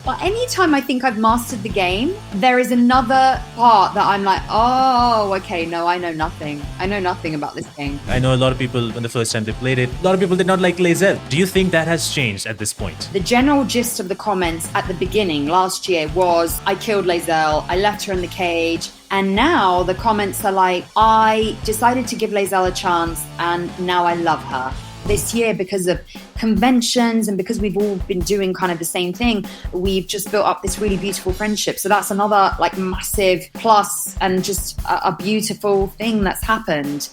But anytime I think I've mastered the game, there is another part that I'm like, oh, okay, no, I know nothing. I know nothing about this game. I know a lot of people, when the first time they played it, a lot of people did not like Lae'zel. Do you think that has changed at this point? The general gist of the comments at the beginning last year was, I killed Lae'zel, I left her in the cage. And now the comments are like, I decided to give Lae'zel a chance and now I love her. This year, because of conventions and because we've all been doing kind of the same thing, we've just built up this really beautiful friendship. So that's another like massive plus and just a beautiful thing that's happened.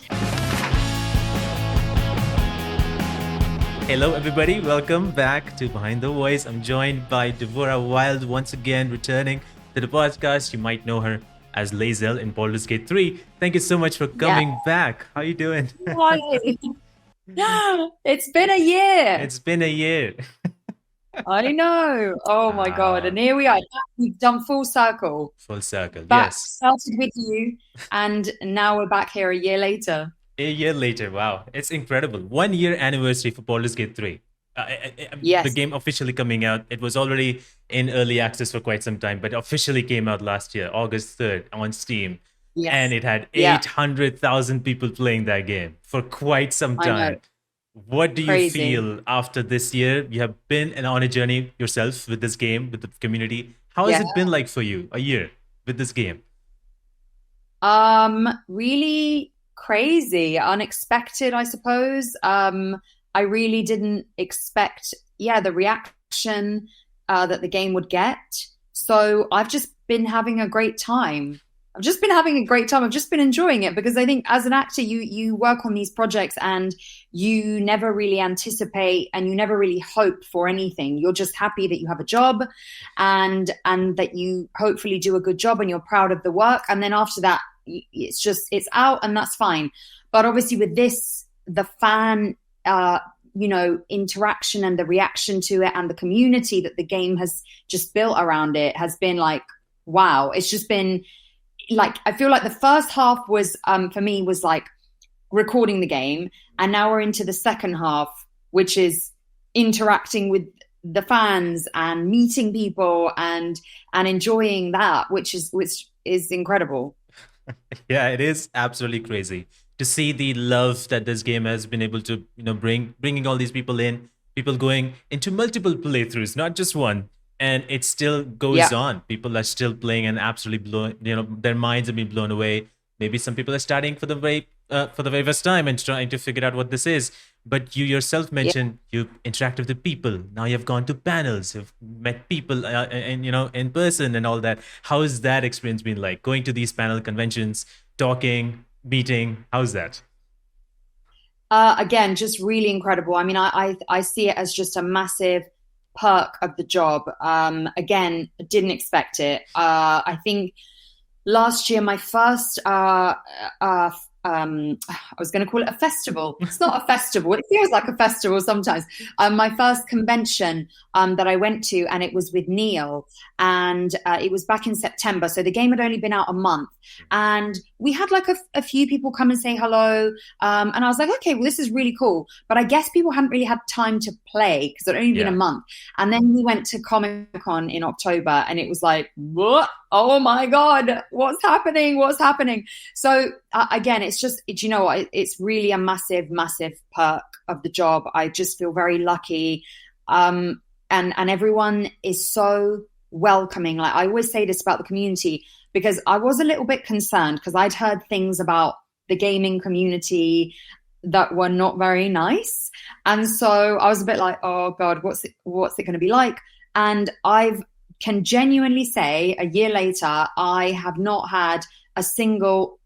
Hello everybody, welcome back to Behind the Voice. I'm joined by Devora Wilde once again, returning to the podcast. You might know her as Lae'zel in Baldur's Gate 3. Thank you so much for coming back. How are you doing? It's been a year. It's been a year. I know. Oh my God. And here we are. We've done full circle. Full circle, back, yes. Started with you and now we're back here a year later. A year later, wow. It's incredible. 1 year anniversary for Baldur's Gate 3. Yes. The game officially coming out. It was already in early access for quite some time, but officially came out last year, August 3rd on Steam. Yes. And it had 800,000 people playing that game for quite some time. What do you feel after this year? You have been on a journey yourself with this game, with the community. How has it been like for you, a year with this game? Really crazy, unexpected, I suppose. I really didn't expect, the reaction that the game would get. So I've just been having a great time. I've just been enjoying it because I think as an actor, you work on these projects and you never really anticipate and you never really hope for anything. You're just happy that you have a job and that you hopefully do a good job and you're proud of the work. And then after that, it's out and that's fine. But obviously with this, the fan, interaction and the reaction to it and the community that the game has just built around it has been like, wow. It's just been like, I feel like the first half was, for me, was like recording the game. And now we're into the second half, which is interacting with the fans and meeting people and enjoying that, which is incredible. Yeah, it is absolutely crazy to see the love that this game has been able to, bringing all these people in, people going into multiple playthroughs, not just one. And it still goes on. People are still playing and absolutely their minds have been blown away. Maybe some people are starting for the very first time and trying to figure out what this is. But you yourself mentioned you interact with the people. Now you've gone to panels, you've met people, in person and all that. How has that experience been like? Going to these panel conventions, talking, meeting. How's that? Again, just really incredible. I mean, I see it as just a massive perk of the job. Again, didn't expect it. I think last year my first I was going to call it a festival. It's not a festival. It feels like a festival sometimes. My first convention that I went to, and it was with Neil, and it was back in September. So the game had only been out a month, and we had like a few people come and say hello. And I was like, okay, well, this is really cool. But I guess people hadn't really had time to play because it had only been a month. And then we went to Comic-Con in October, and it was like, what? Oh my God, what's happening? So again, it's just, it's really a massive, massive perk of the job. I just feel very lucky. And everyone is so welcoming. Like I always say this about the community because I was a little bit concerned because I'd heard things about the gaming community that were not very nice. And so I was a bit like, oh God, what's it going to be like? And can genuinely say a year later, I have not had a single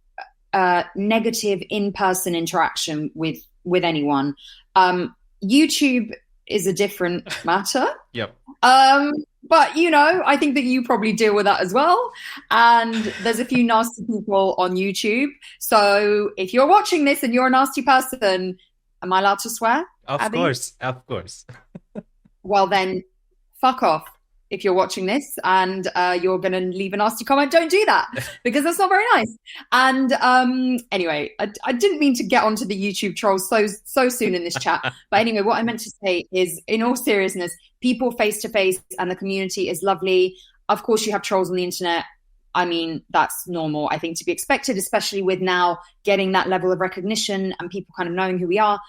negative in-person interaction with anyone. YouTube is a different matter. Yep. But, I think that you probably deal with that as well. And there's a few nasty people on YouTube. So if you're watching this and you're a nasty person, am I allowed to swear? Of Abby? course. Well, then fuck off. if you're watching this and you're going to leave a nasty comment, don't do that because that's not very nice. And anyway, I didn't mean to get onto the YouTube trolls so soon in this chat. But anyway, what I meant to say is, in all seriousness, people face to face and the community is lovely. Of course, you have trolls on the internet. I mean, that's normal, I think, to be expected, especially with now getting that level of recognition and people kind of knowing who we are.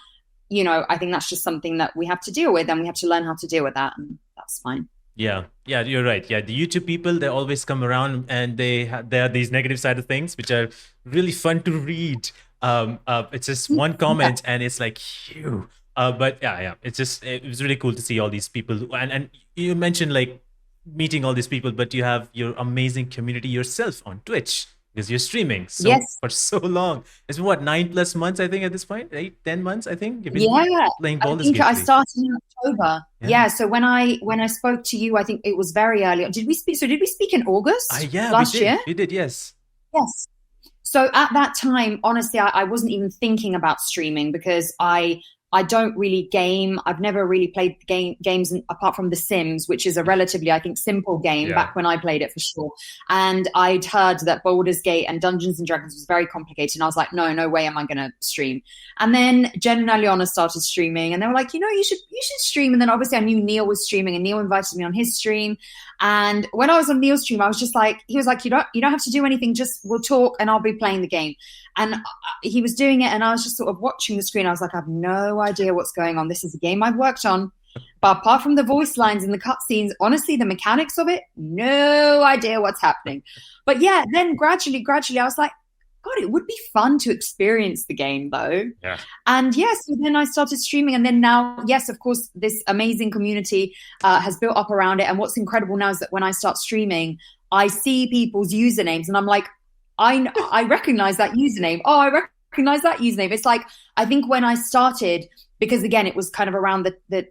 You know, I think that's just something that we have to deal with, and we have to learn how to deal with that, and that's fine. Yeah, you're right. Yeah, the YouTube people, they always come around, and there are these negative side of things, which are really fun to read. It's just one comment, and it's like, phew. But yeah, it was really cool to see all these people, and you mentioned like meeting all these people, but you have your amazing community yourself on Twitch because you're streaming for so long. It's been what, 9+ months, I think, at this point, 8-10 months, I think. You've been playing Baldur's Gate. I started in October. Yeah. So when I spoke to you, I think it was very early. Did we speak in August? Last year? We did, yes. Yes. So at that time, honestly, I wasn't even thinking about streaming because I don't really game. I've never really played games apart from The Sims, which is a relatively, I think, simple game back when I played it, for sure. And I'd heard that Baldur's Gate and Dungeons and Dragons was very complicated. And I was like, no way am I going to stream. And then Jen and Aliona started streaming, and they were like, you should stream. And then obviously I knew Neil was streaming, and Neil invited me on his stream. And when I was on Neil's stream, I was just like, he was like, you don't have to do anything. Just we'll talk and I'll be playing the game. And he was doing it, and I was just sort of watching the screen. I was like, I have no idea what's going on. This is a game I've worked on. But apart from the voice lines and the cutscenes, honestly, the mechanics of it, no idea what's happening. But yeah, then gradually, I was like, God, it would be fun to experience the game, though. Yeah. And so then I started streaming. And then now, yes, of course, this amazing community has built up around it. And what's incredible now is that when I start streaming, I see people's usernames and I'm like, I recognize that username. Oh, I recognize that username. It's like, I think when I started, because again, it was kind of around the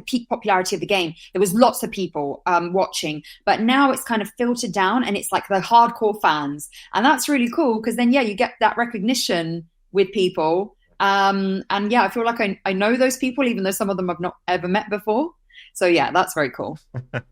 peak popularity of the game, there was lots of people watching, but now it's kind of filtered down and it's like the hardcore fans. And that's really cool because then, you get that recognition with people. And I feel like I know those people, even though some of them I've not ever met before. So yeah, that's very cool.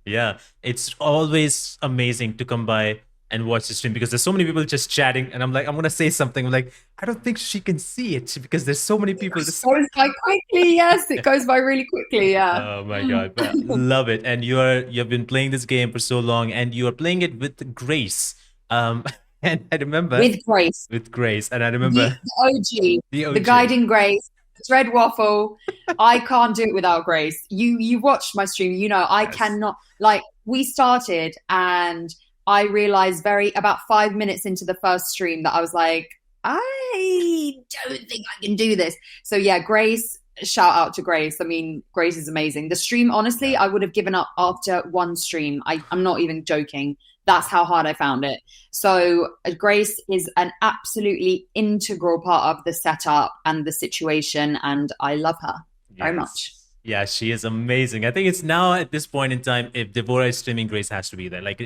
Yeah, it's always amazing to come by and watch the stream because there's so many people just chatting, and I'm like, I'm going to say something. I'm like, I don't think she can see it because there's so many people. It goes by quickly, yes. It goes by really quickly, yeah. Oh my God, love it. And you've been playing this game for so long, and you are playing it with grace. And I remember with grace, and I remember the OG, the guiding grace. Thread waffle. I can't do it without grace. You watched my stream, I cannot. Like, we started and I realized about 5 minutes into the first stream that I was like, I don't think I can do this. So yeah, Grace, shout out to Grace. I mean, Grace is amazing. The stream, honestly, I would have given up after one stream. I'm not even joking. That's how hard I found it. So Grace is an absolutely integral part of the setup and the situation, and I love her very much. Yeah, she is amazing. I think it's now at this point in time, if Devora is streaming, Grace has to be there. Like,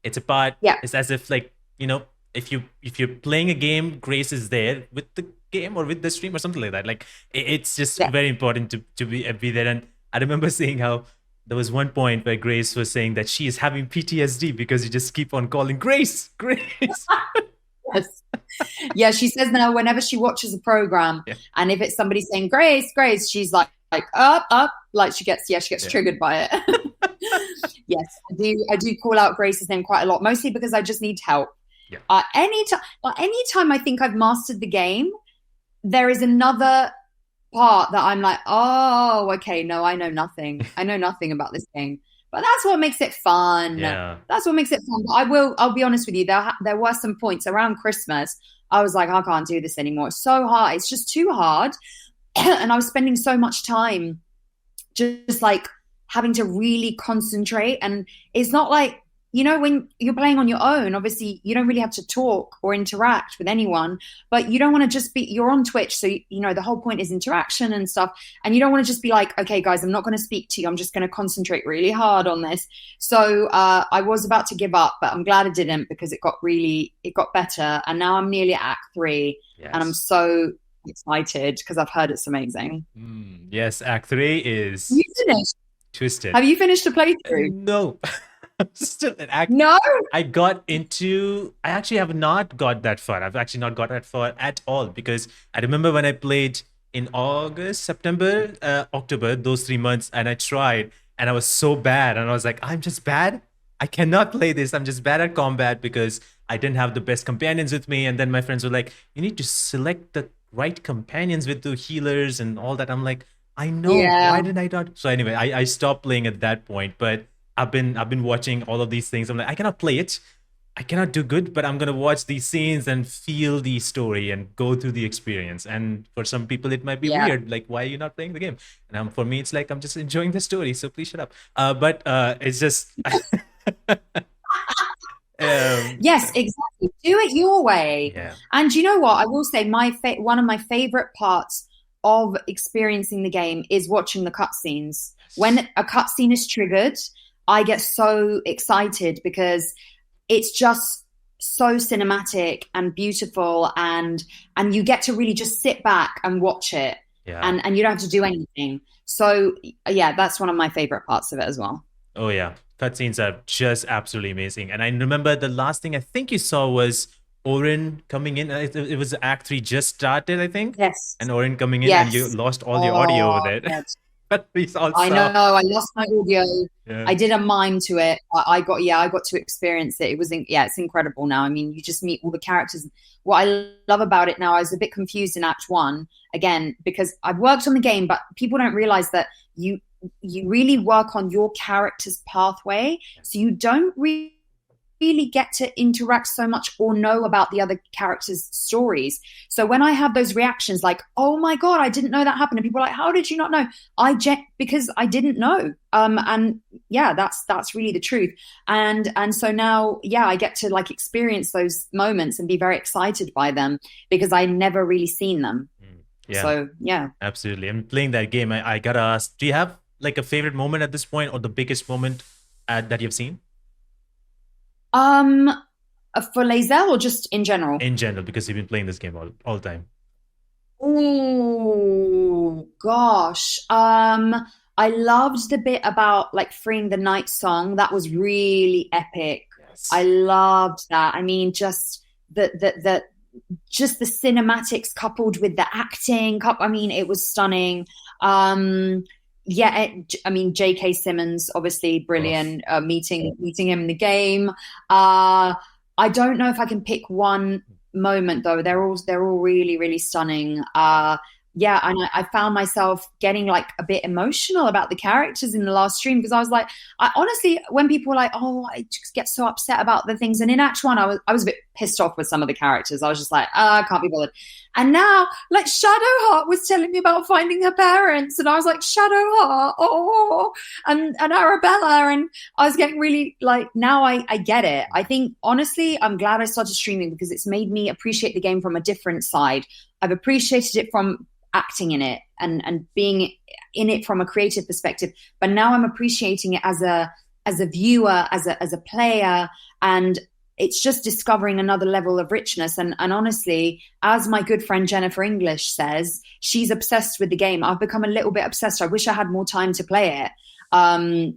it's a part. Yeah. It's as if, like, if you're playing a game, Grace is there with the game or with the stream or something like that. Like, it's just very important to be there. And I remember seeing how there was one point where Grace was saying that she is having PTSD because you just keep on calling Grace. Yes. Yeah, she says now whenever she watches a program and if it's somebody saying Grace, she's like up, like she gets triggered by it. Yes, I do call out Grace's name quite a lot, mostly because I just need help. Yeah. Anytime I think I've mastered the game, there is another part that I'm like, oh, okay, no, I know nothing. I know nothing about this game. But that's what makes it fun. Yeah. That's what makes it fun. But I'll be honest with you, there were some points around Christmas, I was like, I can't do this anymore. It's so hard. It's just too hard. And I was spending so much time just like having to really concentrate. And it's not like, when you're playing on your own, obviously you don't really have to talk or interact with anyone, but you don't want to just you're on Twitch. So, the whole point is interaction and stuff. And you don't want to just be like, okay, guys, I'm not going to speak to you. I'm just going to concentrate really hard on this. So I was about to give up, but I'm glad I didn't because it got better. And now I'm nearly at Act 3 and I'm so excited because I've heard it's amazing. Yes, Act 3 is... You finished? Twisted. Have you finished the playthrough? No. Still an act. No. I actually have not got that far. I've actually not got that far at all, because I remember when I played in August, September, October, those 3 months, and I tried, and I was so bad. And I was like, I'm just bad. I cannot play this. I'm just bad at combat because I didn't have the best companions with me. And then my friends were like, you need to select the right companions with the healers and all that. I'm like, I know. Yeah. Why did I not? So anyway, I stopped playing at that point. But I've been watching all of these things. I'm like, I cannot play it. I cannot do good, but I'm gonna watch these scenes and feel the story and go through the experience. And for some people, it might be weird. Like, why are you not playing the game? And for me, it's like I'm just enjoying the story. So please shut up. But it's just. Yes, exactly. Do it your way. Yeah. And you know what? I will say one of my favorite parts of experiencing the game is watching the cutscenes. When a cutscene is triggered, I get so excited because it's just so cinematic and beautiful, and you get to really just sit back and watch it. Yeah. And you don't have to do anything. So yeah, that's one of my favorite parts of it as well. Oh yeah. Cutscenes are just absolutely amazing. And I remember the last thing I think you saw was Orin coming in. It was Act 3 just started, I think. Yes. And Orin coming in, and you lost all the audio with it. Yes. I know. I lost my audio. Yeah. I did a mime to it. I got to experience it. It was it's incredible now. I mean, you just meet all the characters. What I love about it now, I was a bit confused in Act 1 again because I've worked on the game, but people don't realize that you really work on your character's pathway, so you don't really get to interact so much or know about the other characters' stories. So when I have those reactions like, oh my God, I didn't know that happened, and people are like, how did you not know? Because I didn't know. And yeah, that's really the truth. And so now, yeah, I get to like experience those moments and be very excited by them because I never really seen them. Yeah. So yeah. Absolutely. I'm playing that game. I gotta ask, do you have like a favorite moment at this point, or the biggest moment that you've seen? For Lae'zel or just in general? In general, because you've been playing this game all the time. Oh gosh. I loved the bit about like freeing the night song. That was really epic. Yes. I loved that. I mean, just the cinematics coupled with the acting. I mean, it was stunning. Yeah, I mean, J.K. Simmons, obviously brilliant. Meeting him in the game. I don't know if I can pick one moment though. They're all really, really stunning. Yeah, and I found myself getting like a bit emotional about the characters in the last stream because I was like, I honestly, when people were like, oh, I just get so upset about the things, and in Act 1, I was a bit pissed off with some of the characters. I was just like, I can't be bothered. And now, like Shadowheart was telling me about finding her parents, and I was like, Shadowheart, oh, and Arabella, and I was getting really like, now I get it. I think honestly, I'm glad I started streaming because it's made me appreciate the game from a different side. I've appreciated it from acting in it and being in it from a creative perspective, but now I'm appreciating it as a viewer, as a player, and it's just discovering another level of richness. And honestly, as my good friend Jennifer English says, she's obsessed with the game. I've become a little bit obsessed. I wish I had more time to play it. I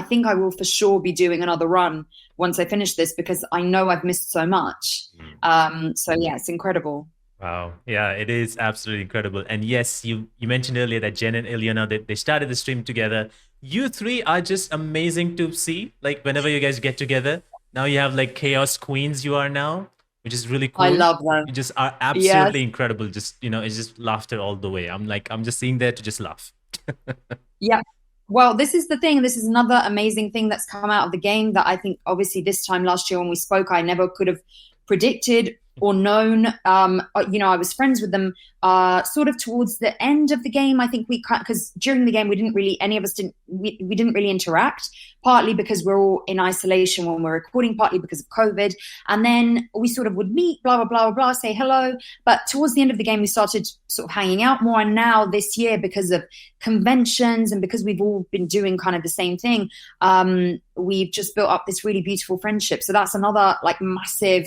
think I will for sure be doing another run once I finish this because I know I've missed so much. So yeah, it's incredible. Wow. Yeah, it is absolutely incredible. And yes, you mentioned earlier that Jen and Ileana, they started the stream together. You three are just amazing to see. Like whenever you guys get together, now you have like Chaos Queens you are now, which is really cool. I love them. You just are absolutely incredible. Just, it's just laughter all the way. I'm just sitting there to just laugh. Yeah. Well, this is the thing. This is another amazing thing that's come out of the game that I think obviously this time last year when we spoke, I never could have predicted or known. I was friends with them sort of towards the end of the game. I think because during the game we didn't really interact, partly because we're all in isolation when we're recording, partly because of COVID. And then we sort of would meet, blah, blah, blah, blah, blah, say hello. But towards the end of the game, we started sort of hanging out more. And now this year, because of conventions and because we've all been doing kind of the same thing, we've just built up this really beautiful friendship. So that's another like massive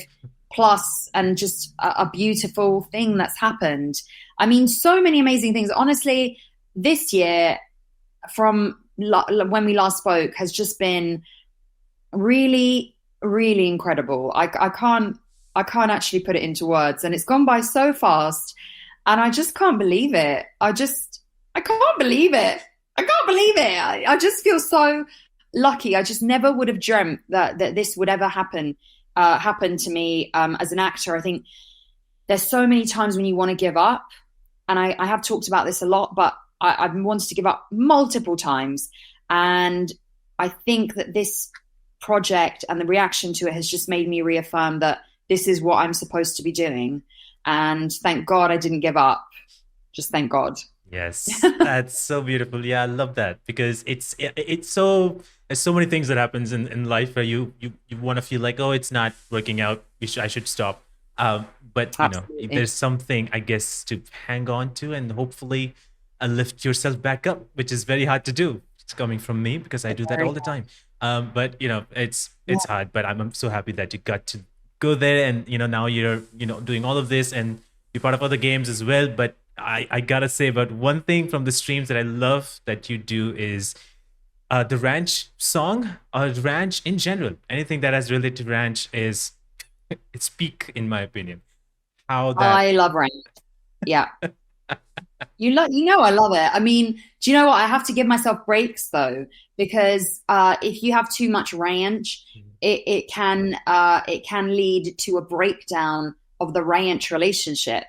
plus and just a beautiful thing that's happened. I mean, so many amazing things. Honestly, this year, from when we last spoke has just been really, really incredible. I can't actually put it into words, and it's gone by so fast, and I just can't believe it. I can't believe it. I can't believe it. I just feel so lucky. I just never would have dreamt that this would ever happen to me as an actor. I think there's so many times when you want to give up, and I have talked about this a lot, but I've wanted to give up multiple times, and I think that this project and the reaction to it has just made me reaffirm that this is what I'm supposed to be doing. And thank God I didn't give up. Just thank God. Yes, that's so beautiful. Yeah, I love that because it's so there's so many things that happens in life where you want to feel like, oh, it's not working out. I should stop. But Absolutely. there's something I guess to hang on to and hopefully lift yourself back up, which is very hard to do. It's coming from me because I do that all the time. But it's hard. But I'm so happy that you got to go there, and now you're doing all of this and you're part of other games as well. But I gotta say about one thing from the streams that I love that you do is the ranch song or ranch in general. Anything that has related to ranch is it's peak in my opinion. How that I love rain. Yeah. I love it. I mean, do you know what? I have to give myself breaks though, because if you have too much ranch, it can lead to a breakdown of the ranch relationship.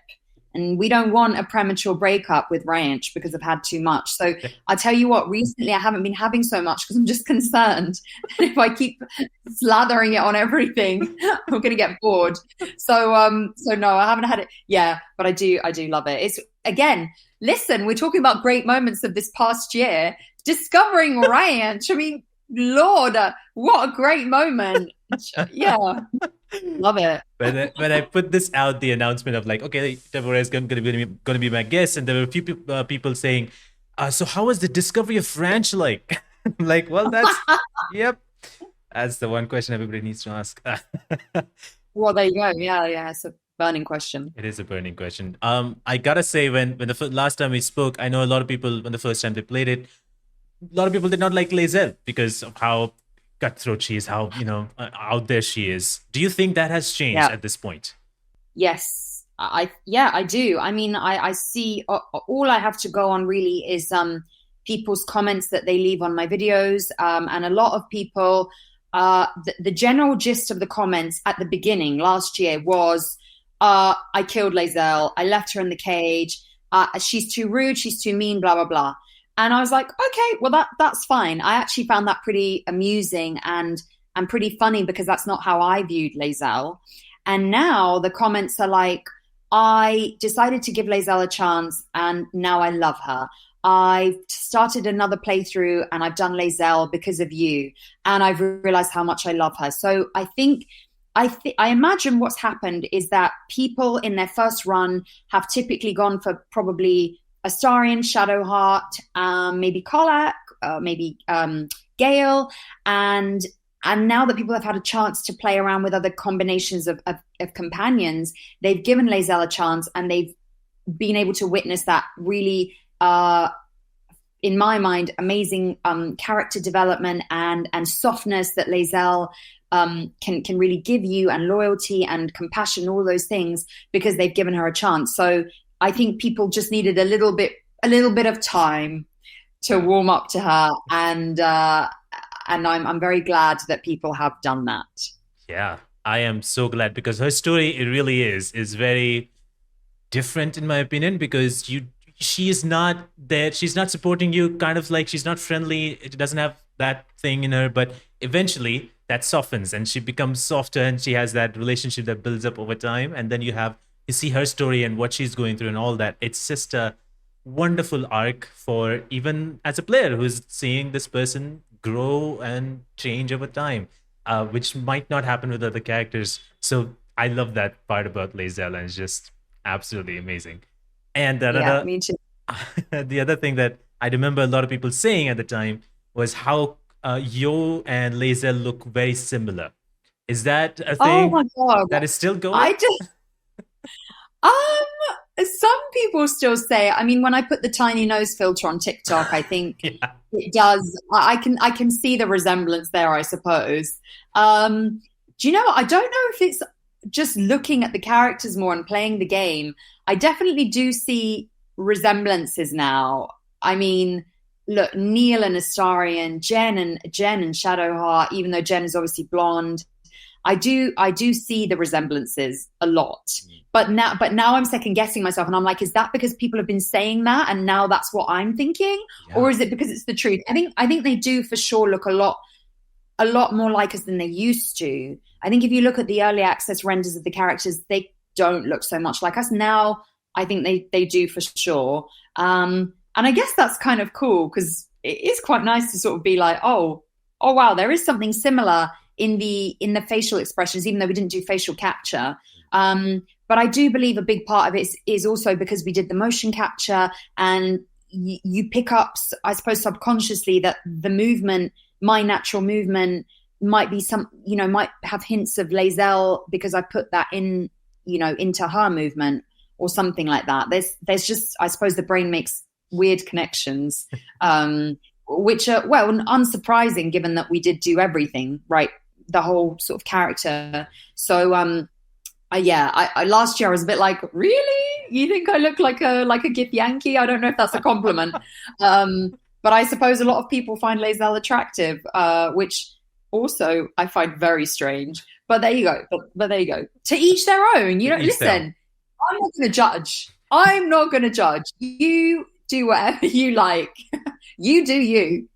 And we don't want a premature breakup with ranch because I've had too much. So I tell you what, recently I haven't been having so much because I'm just concerned that if I keep slathering it on everything, I'm going to get bored. So no, I haven't had it. Yeah, but I do love it. It's again, listen, we're talking about great moments of this past year. Discovering ranch. I mean, Lord, what a great moment. Yeah. Love it. when I put this out, the announcement of like, okay, Devora is going to be my guest, and there were a few people saying, so how was the discovery of ranch like? I'm like, well, yep, that's the one question everybody needs to ask. Well, there you go. Yeah, it's a burning question. It is a burning question. I gotta say, when the last time we spoke, I know a lot of people when the first time they played it, a lot of people did not like Lae'zel because of how cutthroat she is, how out there she is. Do you think that has changed at this point? Yes, I do. I mean, I see all I have to go on really is people's comments that they leave on my videos, and a lot of people. The general gist of the comments at the beginning last year was, I killed Lae'zel, I left her in the cage, she's too rude, she's too mean, blah blah blah. And I was like, okay, well that's fine. I actually found that pretty amusing and pretty funny because that's not how I viewed Lae'zel. And now the comments are like, I decided to give Lae'zel a chance and now I love her. I started another playthrough and I've done Lae'zel because of you. And I've realized how much I love her. So I imagine what's happened is that people in their first run have typically gone for probably Astarion, Shadowheart, maybe Kolak, maybe Gale, and now that people have had a chance to play around with other combinations of companions, they've given Lae'zel a chance, and they've been able to witness that really, in my mind, amazing character development and softness that Lae'zel can really give you, and loyalty and compassion, all those things, because they've given her a chance. So I think people just needed a little bit of time to warm up to her, and I'm very glad that people have done that. Yeah, I am so glad because her story, it really is very different in my opinion, because she is not there, she's not supporting you, kind of like she's not friendly, it doesn't have that thing in her, but eventually that softens and she becomes softer and she has that relationship that builds up over time, and then you see her story and what she's going through and all that. It's just a wonderful arc for even as a player who's seeing this person grow and change over time, which might not happen with other characters. So I love that part about Lae'zel, and it's just absolutely amazing. And Me too. the other thing that I remember a lot of people saying at the time was how you and Lae'zel look very similar. Is that a thing my God. that is still going? I just some people still say, I mean, when I put the tiny nose filter on TikTok, I think Yeah. it does. I can see the resemblance there, I suppose. Do you know, I don't know if it's just looking at the characters more and playing the game. I definitely do see resemblances now. I mean, look, Neil and Astarion, Jen and Shadowheart, even though Jen is obviously blonde, I do see the resemblances a lot. But now I'm second guessing myself, and I'm like, is that because people have been saying that, and now that's what I'm thinking, or is it because it's the truth? I think they do for sure look a lot more like us than they used to. I think if you look at the early access renders of the characters, they don't look so much like us now. I think they do for sure. And I guess that's kind of cool, because it is quite nice to sort of be like, oh wow, there is something similar in the facial expressions, even though we didn't do facial capture. But I do believe a big part of it is also because we did the motion capture, and you pick up, I suppose, subconsciously that the movement, my natural movement, might be might have hints of Lae'zel because I put that in, into her movement or something like that. There's just, I suppose, the brain makes weird connections, which are, well, unsurprising given that we did do everything, right? The whole sort of character. So, I last year I was a bit like, really? You think I look like a Githyanki? I don't know if that's a compliment. But I suppose a lot of people find Lae'zel attractive, which also I find very strange. But there you go. But there you go. To each their own. Listen, I'm not going to judge. I'm not going to judge. You do whatever you like. You do you.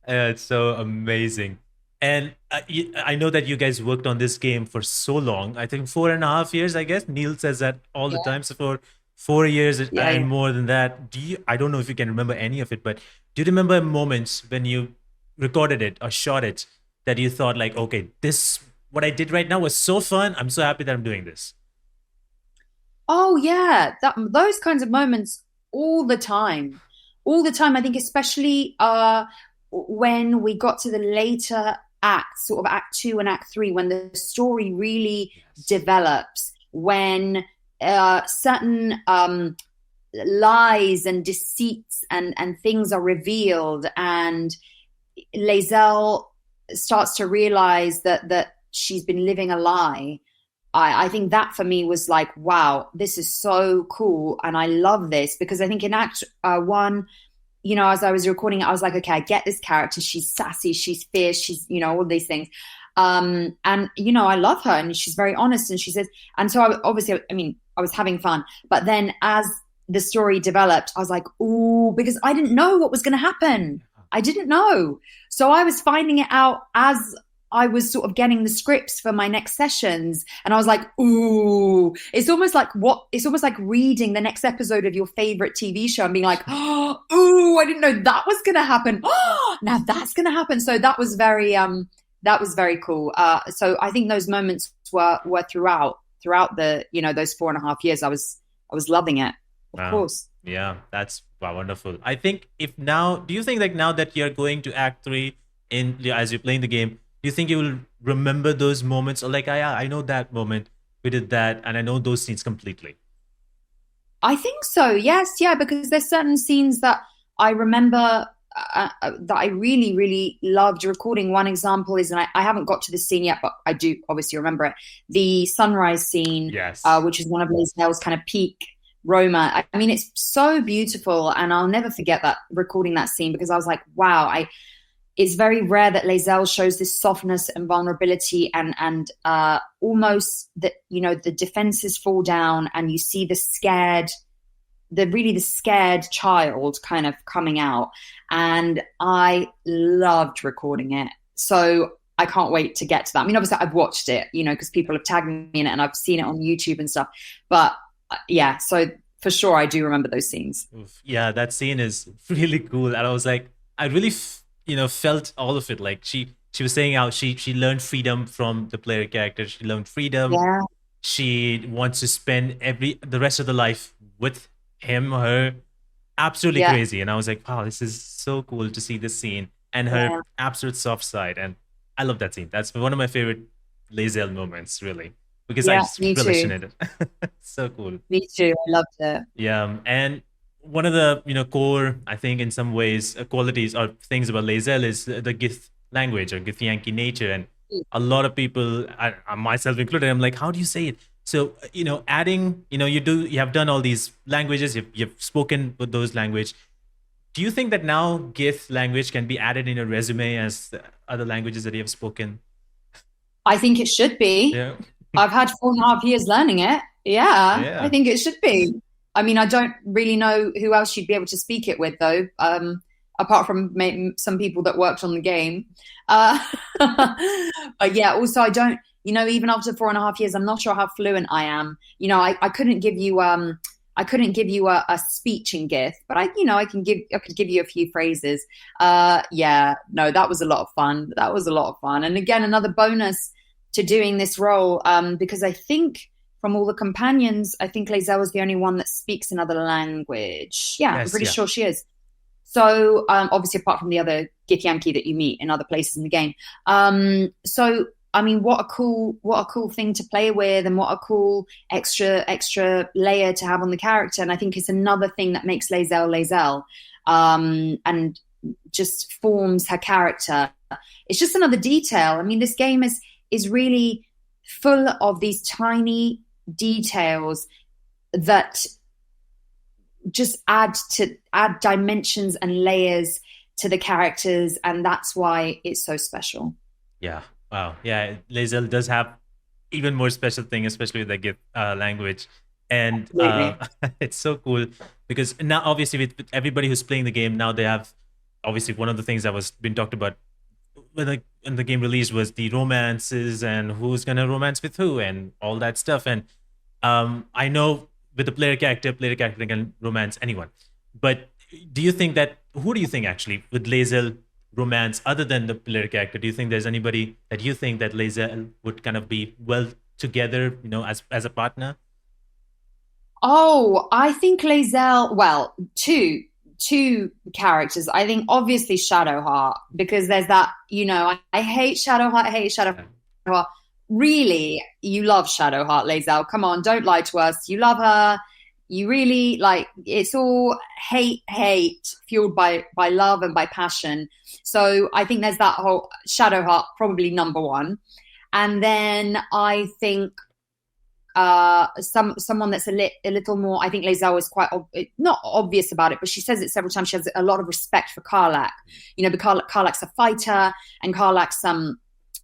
It's so amazing. And I know that you guys worked on this game for so long. I think 4.5 years, I guess. Neil says that all the time. So for 4 years and more than that. I don't know if you can remember any of it, but do you remember moments when you recorded it or shot it that you thought like, okay, what I did right now was so fun. I'm so happy that I'm doing this. Oh yeah, those kinds of moments all the time. I think especially when we got to the later acts, sort of Act 2 and Act 3, when the story really develops, when certain lies and deceits and things are revealed, and Lae'zel starts to realize that she's been living a lie. I think that for me was like, wow, this is so cool, and I love this, because I think in Act 1, as I was recording it, I was like, okay, I get this character. She's sassy, she's fierce, she's, all these things. And, I love her, and she's very honest, and she says, and so I was having fun. But then as the story developed, I was like, ooh, because I didn't know what was going to happen. I didn't know. So I was finding it out as I was sort of getting the scripts for my next sessions, and I was like, ooh, it's almost like reading the next episode of your favorite TV show and being like, oh, ooh, I didn't know that was going to happen. Oh, now that's going to happen. So that was very cool. So I think those moments were throughout the, those 4.5 years. I was loving it. Of course. Yeah, that's wonderful. I think do you think like now that you're going to Act 3 as you're playing the game, do you think you will remember those moments, or like, I know that moment, we did that, and I know those scenes completely? I think so. Yes. Yeah. Because there's certain scenes that I remember that I really, really loved recording. One example is, and I haven't got to this scene yet, but I do obviously remember it, the sunrise scene, yes, which is one of Lae'zel's kind of peak Roma. I mean, it's so beautiful, and I'll never forget that, recording that scene, because I was like, wow, it's very rare that Lae'zel shows this softness and vulnerability, and almost that, the defenses fall down, and you see the scared child kind of coming out. And I loved recording it. So I can't wait to get to that. I mean, obviously I've watched it, because people have tagged me in it, and I've seen it on YouTube and stuff. But yeah, so for sure I do remember those scenes. Yeah, that scene is really cool. And I was like, I really felt all of it. Like she was saying how she learned freedom from the player character. She learned freedom. Yeah. She wants to spend the rest of the life with him or her. Absolutely crazy. And I was like, wow, this is so cool to see this scene and her absolute soft side. And I love that scene. That's one of my favorite Lae'zel moments, really. because I Yeah, just me relish too. in it. So cool. Me too. I loved it. Yeah, and one of the core, I think, in some ways, qualities or things about Lae'zel is the Gith language or Githyanki nature, and a lot of people, myself included, I'm like, how do you say it? So adding, you have done all these languages, you've spoken with those language. Do you think that now Gith language can be added in your resume as the other languages that you have spoken? I think it should be. Yeah, I've had 4.5 years learning it. Yeah, I yeah, think it should be. I mean, I don't really know who else you'd be able to speak it with, though, apart from some people that worked on the game. Uh, but yeah, also, I don't, even after 4.5 years, I'm not sure how fluent I am. I couldn't give you, a speech in Gith, but I could give you a few phrases. Yeah, no, that was a lot of fun. That was a lot of fun. And again, another bonus to doing this role, because I think from all the companions, I think Lae'zel was the only one that speaks another language. Yeah, I'm yes, pretty yeah, sure she is. So obviously, apart from the other Githyanki that you meet in other places in the game. So I mean, what a cool thing to play with, and what a cool extra layer to have on the character. And I think it's another thing that makes Lae'zel, and just forms her character. It's just another detail. I mean, this game is really full of these tiny details that just add dimensions and layers to the characters, and that's why it's so special. yeah. Wow, yeah. Lae'zel does have even more special thing, especially with the Gith language, and Absolutely. it's so cool because now, obviously, with everybody who's playing the game now, they have obviously one of the things that was been talked about when the game released was the romances and who's gonna romance with who and all that stuff. And I know with the player character can romance anyone. But who do you think actually with Lae'zel romance other than the player character? Do you think there's anybody that you think that Lae'zel would kind of be well together, as a partner? Oh, I think Lae'zel. Well, two characters. I think obviously Shadowheart, because there's that. I hate Shadowheart. I hate Shadowheart. Really, you love Shadowheart, Lae'zel. Come on, don't lie to us. You love her. You really like. It's all hate fueled by love and by passion. So I think there's that whole Shadowheart, probably number one, and then I think someone that's a little more. I think Lae'zel is quite not obvious about it, but she says it several times. She has a lot of respect for Karlach. Because Karlach's a fighter, and Karlach's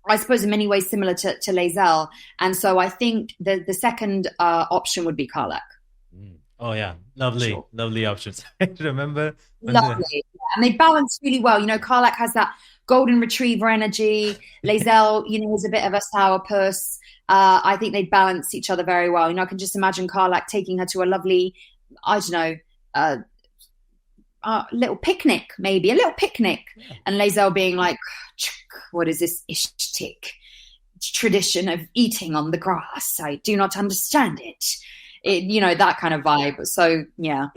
I suppose in many ways similar to Lae'zel, and so I think the second option would be Karlach. Oh yeah, lovely, Sure. lovely options. I remember when Lovely, yeah. And they balance really well. Karlach has that golden retriever energy. Lae'zel, is a bit of a sourpuss. I think they balance each other very well. I can just imagine Karlach taking her to a lovely, I don't know, little picnic, maybe a little picnic, and Lae'zel being like, "What is this Ishtik tradition of eating on the grass? I do not understand it." That kind of vibe. So yeah.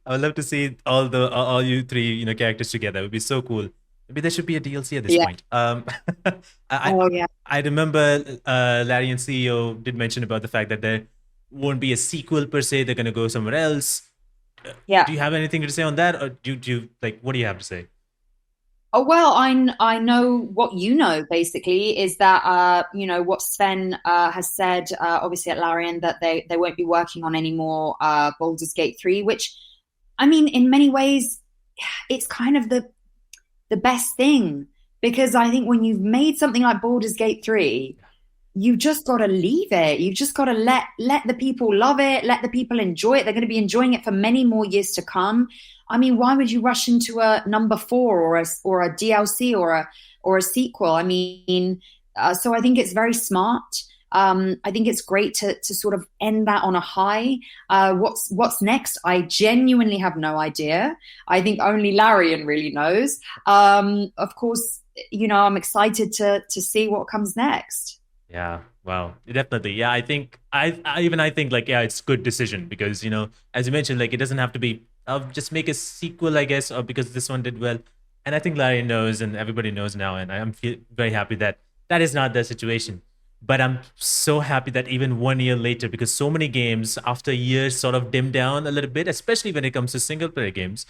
I would love to see all you three characters together. It would be so cool. Maybe there should be a DLC at this point. Oh yeah. I remember Larry and CEO did mention about the fact that there won't be a sequel per se. They're going to go somewhere else. Yeah. Do you have anything to say on that, or do you like what do you have to say? Oh well, I know what basically is that what Sven has said obviously at Larian, that they won't be working on any more Baldur's Gate 3, which I mean in many ways it's kind of the best thing, because I think when you've made something like Baldur's Gate 3, you've just got to leave it. You've just got to let the people love it, let the people enjoy it. They're going to be enjoying it for many more years to come. I mean, why would you rush into a number 4 or a DLC or a sequel? I mean, so I think it's very smart. I think it's great to sort of end that on a high. What's next? I genuinely have no idea. I think only Larian really knows. Of course, I'm excited to see what comes next. Yeah, wow, definitely. Yeah, I think I think like yeah, it's a good decision because as you mentioned, like it doesn't have to be. I'll just make a sequel, I guess, or because this one did well. And I think Larry knows, and everybody knows now, and I'm very happy that that is not the situation. But I'm so happy that even 1 year later, because so many games after years sort of dim down a little bit, especially when it comes to single player games.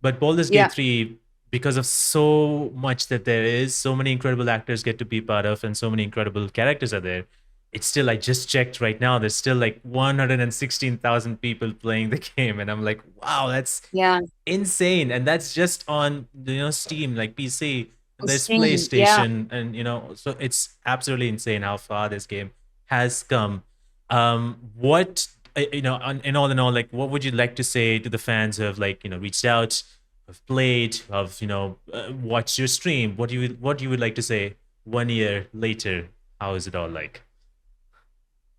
But Baldur's Gate Yeah, 3, because of so much that there is, so many incredible actors get to be part of, and so many incredible characters are there. It's still, I just checked right now, there's still like 116,000 people playing the game. And I'm like, wow, that's yeah. insane. And that's just on, Steam, like PC. And there's Steam, yeah. PlayStation, and so it's absolutely insane how far this game has come. What in all, like, what would you like to say to the fans who have, like, reached out, have played, have watched your stream? What you would like to say 1 year later? How is it all like?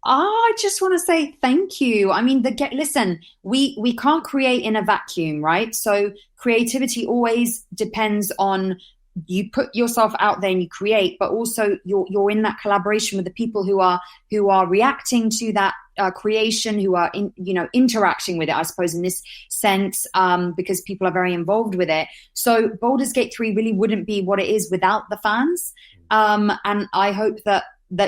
I just want to say thank you. I mean, listen, we can't create in a vacuum, right? So creativity always depends on you put yourself out there and you create, but also you're in that collaboration with the people who are reacting to that creation, who are interacting with it, I suppose, in this sense, because people are very involved with it. So Baldur's Gate 3 really wouldn't be what it is without the fans. And I hope that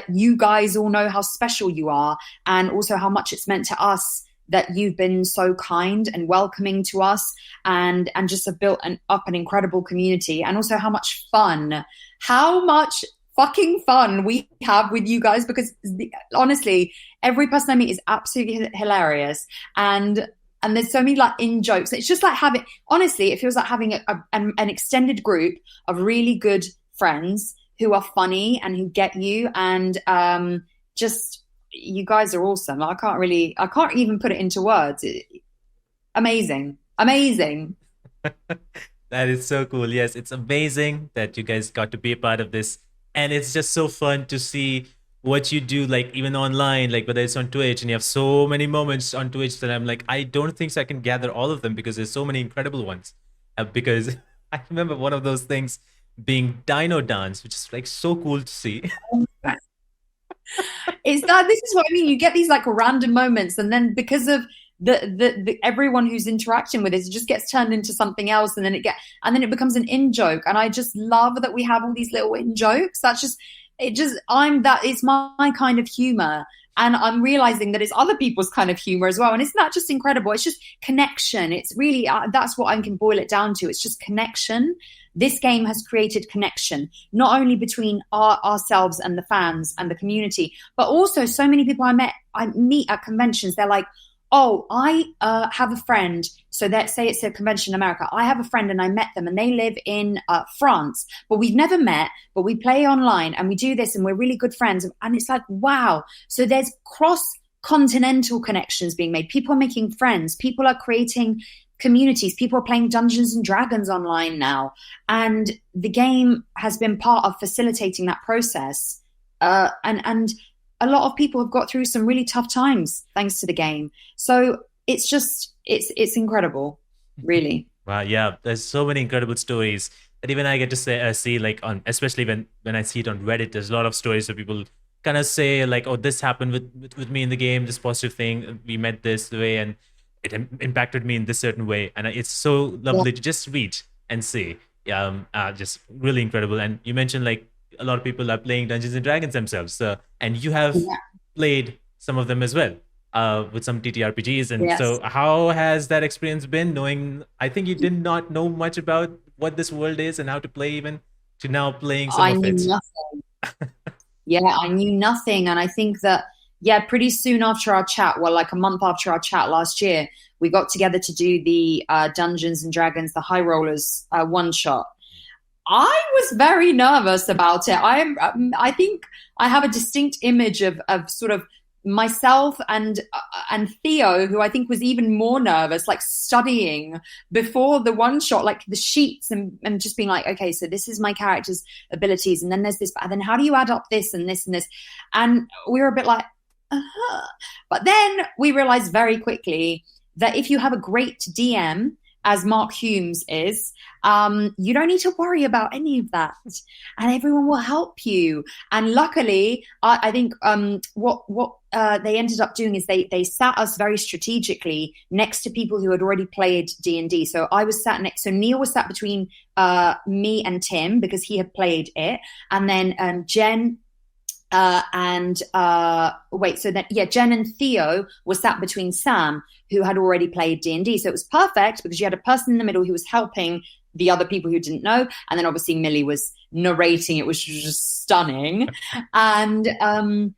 you guys all know how special you are, and also how much it's meant to us that you've been so kind and welcoming to us, and just have built up an incredible community, and also how much fucking fun we have with you guys, because honestly, every person I meet is absolutely hilarious. And there's so many like in jokes. It's just like honestly, it feels like having an extended group of really good friends who are funny and who get you, and just you guys are awesome. I can't even put it into words. Amazing. That is so cool. Yes, it's amazing that you guys got to be a part of this. And it's just so fun to see what you do, like even online, like whether it's on Twitch, and you have so many moments on Twitch that I'm like, I don't think so I can gather all of them, because there's so many incredible ones. Because I remember one of those things being Dino Dance, which is like so cool to see. This is what I mean. You get these like random moments, and then because of the everyone who's interacting with it just gets turned into something else, and then it becomes an in joke. And I just love that we have all these little in jokes. It's my kind of humor. And I'm realizing that it's other people's kind of humor as well. And it's not just incredible. It's just connection. It's really, that's what I can boil it down to. It's just connection. This game has created connection, not only between ourselves and the fans and the community, but also so many people I meet at conventions. They're like, oh, I have a friend. So let's say it's a convention in America. I have a friend and I met them, and they live in France, but we've never met, but we play online and we do this and we're really good friends. And it's like, wow. So there's cross-continental connections being made. People are making friends. People are creating communities. People are playing Dungeons and Dragons online now. And the game has been part of facilitating that process. And a lot of people have got through some really tough times thanks to the game. So it's incredible, really. Wow, yeah, there's so many incredible stories that even I get to see, like, especially when I see it on Reddit. There's a lot of stories where people kind of say like, oh, this happened with me in the game, this positive thing, we met this way, and it impacted me in this certain way. And it's so lovely to just read and see. Just really incredible. And you mentioned like a lot of people are playing Dungeons and Dragons themselves, and you have played some of them as well, with some TTRPGs. And so how has that experience been, knowing, I think you did not know much about what this world is and how to play, even to now playing some of it? Nothing. I knew nothing. And I think that, pretty soon after our chat, well, like a month after our chat last year, we got together to do the Dungeons and Dragons, the High Rollers one shot. I was very nervous about it. I think I have a distinct image of sort of myself and Theo, who I think was even more nervous, like studying before the one shot, like the sheets, and just being like, okay, so this is my character's abilities, and then there's this, and then how do you add up this and this and this? And we were a bit like, But then we realized very quickly that if you have a great DM, as Mark Humes is, you don't need to worry about any of that, and everyone will help you. And luckily, I think what they ended up doing is they sat us very strategically next to people who had already played D&D. So I was sat next, so Neil was sat between me and Tim because he had played it, and then Jen So then, yeah, Jen and Theo were sat between Sam, who had already played D&D. So it was perfect because you had a person in the middle who was helping the other people who didn't know. And then obviously Millie was narrating. It was just stunning. And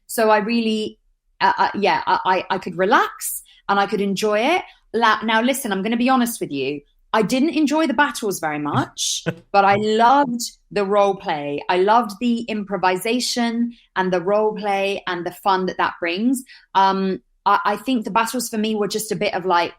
so I really, I could relax and I could enjoy it. Now, listen, I'm going to be honest with you. I didn't enjoy the battles very much, but I loved the role play. I loved the improvisation and the role play and the fun that brings. I think the battles for me were just a bit of like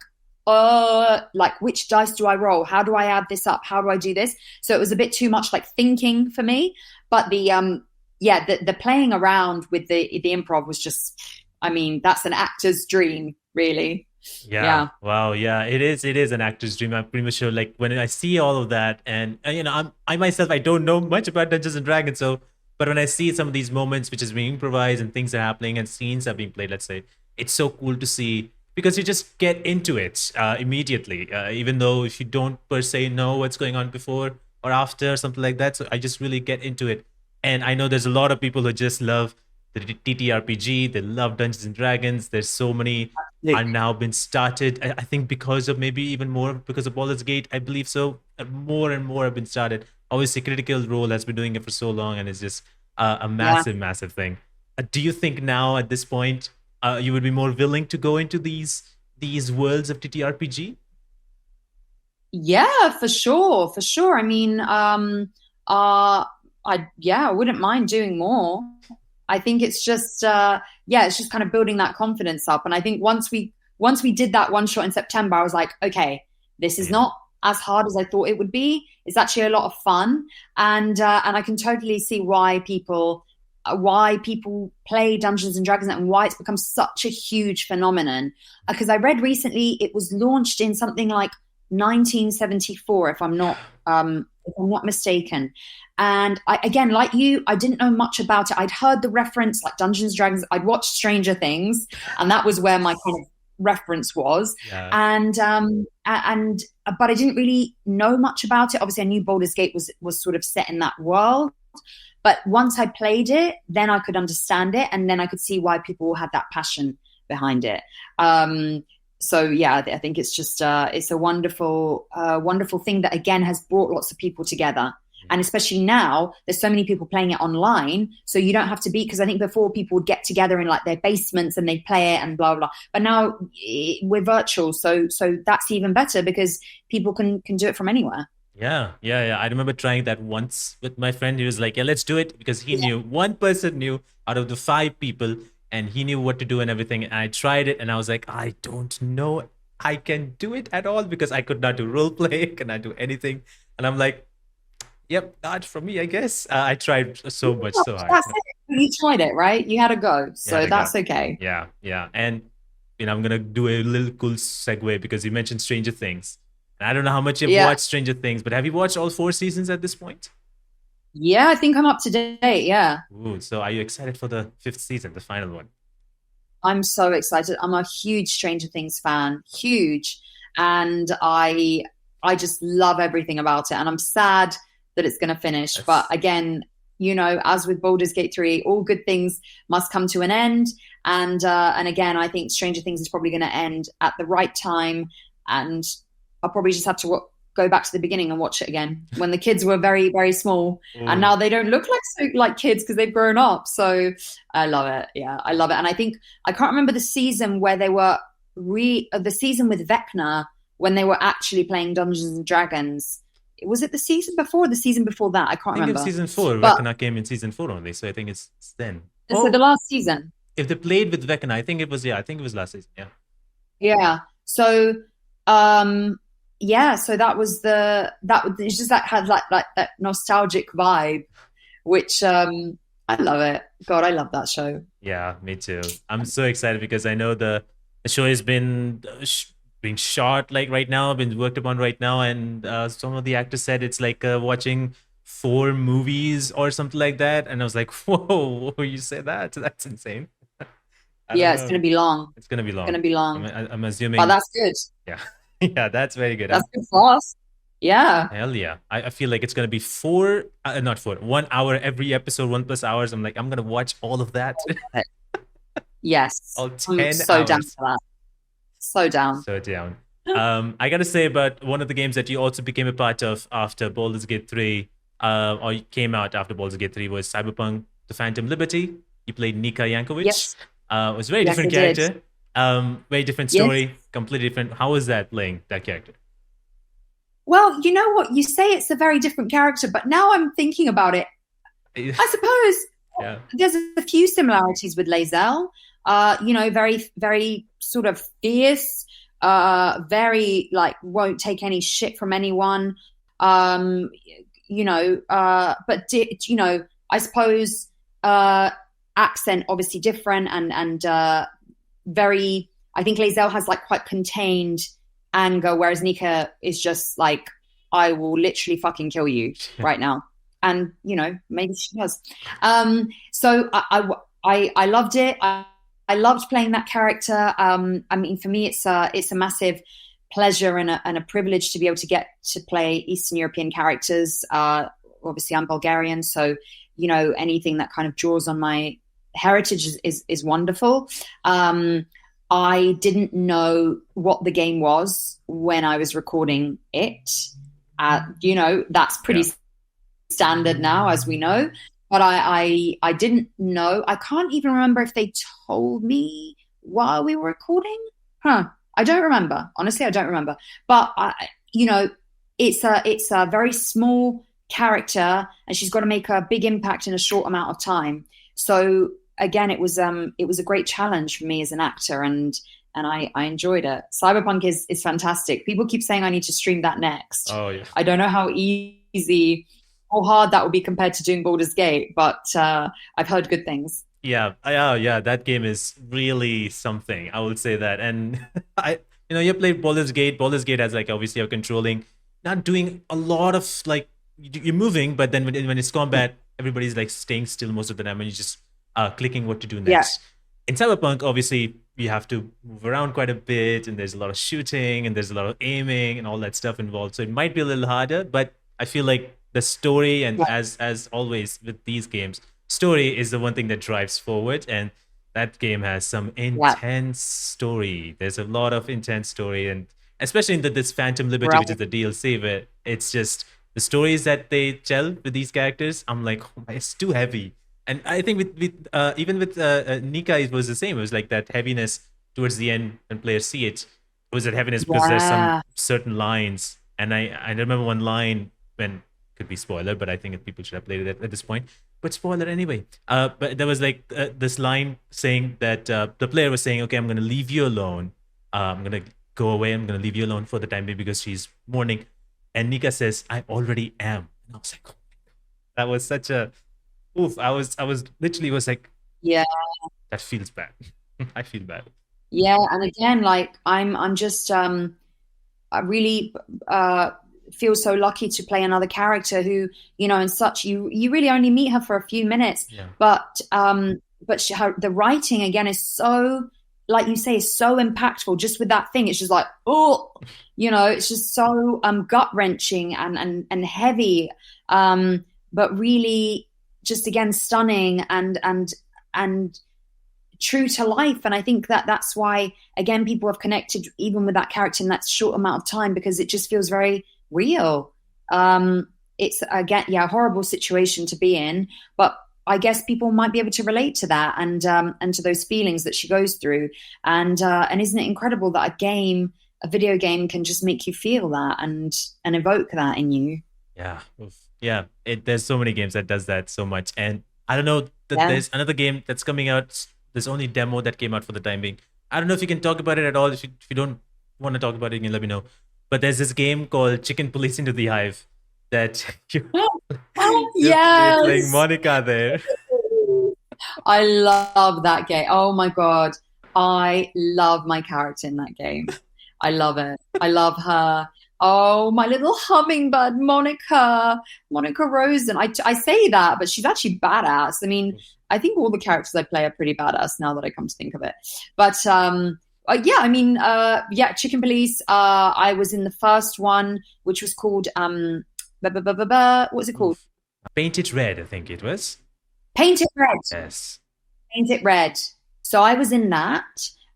which dice do I roll? How do I add this up? How do I do this? So it was a bit too much like thinking for me. But the playing around with the improv was just, I mean, that's an actor's dream, really. Yeah. Wow. Yeah. It is an actor's dream. I'm pretty much sure. Like when I see all of that, and I myself, I don't know much about Dungeons and Dragons. So, but when I see some of these moments, which is being improvised and things are happening and scenes are being played, let's say, it's so cool to see because you just get into it immediately, even though if you don't per se know what's going on before or after, something like that. So I just really get into it, and I know there's a lot of people who just love the TTRPG. They love Dungeons and Dragons. There's so many are now been started. I think because of maybe even more because of Baldur's Gate, I believe so. More and more have been started. Obviously, Critical Role has been doing it for so long, and it's just a massive thing. Do you think now at this point you would be more willing to go into these worlds of TTRPG? Yeah, for sure, for sure. I mean, I wouldn't mind doing more. I think it's just it's just kind of building that confidence up. And I think once we did that one shot in September, I was like, okay, this is not as hard as I thought it would be. It's actually a lot of fun, and I can totally see why people play Dungeons and Dragons and why it's become such a huge phenomenon. Because I read recently it was launched in something like 1974, if I'm not mistaken. And again, like you, I didn't know much about it. I'd heard the reference, like Dungeons and Dragons. I'd watched Stranger Things, and that was where my kind of reference was. Yeah. But I didn't really know much about it. Obviously, I knew Baldur's Gate was sort of set in that world. But once I played it, then I could understand it, and then I could see why people had that passion behind it. So yeah, I think it's just it's a wonderful thing that again has brought lots of people together. And especially now, there's so many people playing it online, so you don't have to be, because I think before people would get together in like their basements and they'd play it and blah, blah. But now we're virtual, so that's even better because people can do it from anywhere. Yeah. I remember trying that once with my friend. He was like, yeah, let's do it, because he knew one person knew out of the 5 people, and he knew what to do and everything. And I tried it and I was like, I don't know I can do it at all, because I could not do role play, cannot do anything. And I'm like, yep, not for me, I guess. I tried so much, so hard. That's it. You tried it, right? You had a go, so that's okay. Yeah. And I'm gonna do a little cool segue because you mentioned Stranger Things. And I don't know how much you've watched Stranger Things, but have you watched all 4 seasons at this point? Yeah, I think I'm up to date. Yeah. Ooh, so are you excited for the 5th season, the final one? I'm so excited. I'm a huge Stranger Things fan, huge, and I just love everything about it. And I'm sad that it's going to finish. Yes. But again, as with Baldur's Gate 3, all good things must come to an end. And again, I think Stranger Things is probably going to end at the right time. And I'll probably just have to go back to the beginning and watch it again when the kids were very, very small. And now they don't look like kids because they've grown up. So I love it. Yeah, I love it. And I think I can't remember the season where they were the season with Vecna when they were actually playing Dungeons and Dragons. Was it the season before or the season before that? I can't remember. It was season 4. Vecna came in season 4 only, so I think it's then. So the last season. If they played with Vecna, I think it was last season. Yeah. Yeah. So so that was it's just that had like that nostalgic vibe, which I love it. God, I love that show. Yeah, me too. I'm so excited because I know the show has been being shot like right now, been worked upon right now, and some of the actors said it's like watching 4 movies or something like that. And I was like, whoa, you say that? That's insane. Yeah, it's gonna be long. It's gonna be long. I'm assuming. But that's good. Yeah. Yeah, that's very good. That's good for us. Yeah. Hell yeah. I feel like it's going to be not 4, 1 hour every episode, 1+ hours. I'm like, I'm going to watch all of that. Yes. All I'm 10 so down hours. for that. So down. So down. I got to say about one of the games that you also became a part of after Baldur's Gate 3, or you came out after Baldur's Gate 3, was Cyberpunk, The Phantom Liberty. You played Nika Yankovich. Yes. It was a very Yes, different I did. character. Very different Yes. story, completely different. How was that playing that character? Well, you know what? You say it's a very different character, but now I'm thinking about it. I suppose there's a few similarities with Lae'zel. Very, very sort of fierce, very like won't take any shit from anyone. But I suppose accent obviously different and very. I think Lae'zel has like quite contained anger, whereas Nika is just like, I will literally fucking kill you right now. And, maybe she does. So I loved it. I loved playing that character. I mean, for me, it's a massive pleasure and a privilege to be able to get to play Eastern European characters. Obviously, I'm Bulgarian, so, anything that kind of draws on my heritage is wonderful. I didn't know what the game was when I was recording it. That's pretty standard now, as we know. But I didn't know. I can't even remember if they told me while we were recording. I don't remember. Honestly, I don't remember. But it's a very small character, and she's got to make a big impact in a short amount of time. So again, it was a great challenge for me as an actor, and I enjoyed it. Cyberpunk is fantastic. People keep saying I need to stream that next. Oh yeah. I don't know how easy or hard that would be compared to doing Baldur's Gate, but I've heard good things. Yeah, that game is really something. I would say that. And you played Baldur's Gate. Baldur's Gate has like obviously you're controlling, not doing a lot of like you're moving, but then when it's combat, everybody's like staying still most of the time, and you just clicking what to do next. Yeah. In Cyberpunk, obviously, we have to move around quite a bit, and there's a lot of shooting, and there's a lot of aiming, and all that stuff involved. So it might be a little harder, but I feel like the story, and as always with these games, story is the one thing that drives forward, and that game has some intense story. There's a lot of intense story, and especially in this Phantom Liberty, which is the DLC, where it's just the stories that they tell with these characters. I'm like, oh my, it's too heavy. And I think even with Nika, it was the same. It was like that heaviness towards the end when players see it. It was that heaviness because there's some certain lines. And I remember one line when, could be spoiler, but I think people should have played it at this point. But spoiler anyway. But there was like this line saying that the player was saying, okay, I'm going to leave you alone. I'm going to go away. I'm going to leave you alone for the time being because she's mourning. And Nika says, I already am. And I was like, oh my God. That was such a... Oof, I was literally was like, yeah, that feels bad. I feel bad. Yeah, and again, like I'm just I really feel so lucky to play another character who, and such you really only meet her for a few minutes, but the writing again is so, like you say, is so impactful. Just with that thing, it's just like, it's just so gut wrenching and heavy, but really. Just again stunning and true to life, and I think that's why again people have connected even with that character in that short amount of time because it just feels very real. It's again a horrible situation to be in, but I guess people might be able to relate to that and to those feelings that she goes through, and isn't it incredible that a video game can just make you feel that and evoke that in you? Yeah, there's so many games that does that so much. And I don't know that there's another game that's coming out. There's only demo that came out for the time being. I don't know if you can talk about it at all. If you don't want to talk about it, you can let me know. But there's this game called Chicken Police into the Hive that you're playing Monica there. I love that game. Oh my God. I love my character in that game. I love it. I love her. Oh, my little hummingbird, Monica Rosen. I say that, but she's actually badass. I mean, I think all the characters I play are pretty badass now that I come to think of it. But Yeah, I mean, Chicken Police. I was in the first one, which was called what was it called? Oof. Paint It Red, I think it was. Paint It Red. Yes. Paint It Red. So I was in that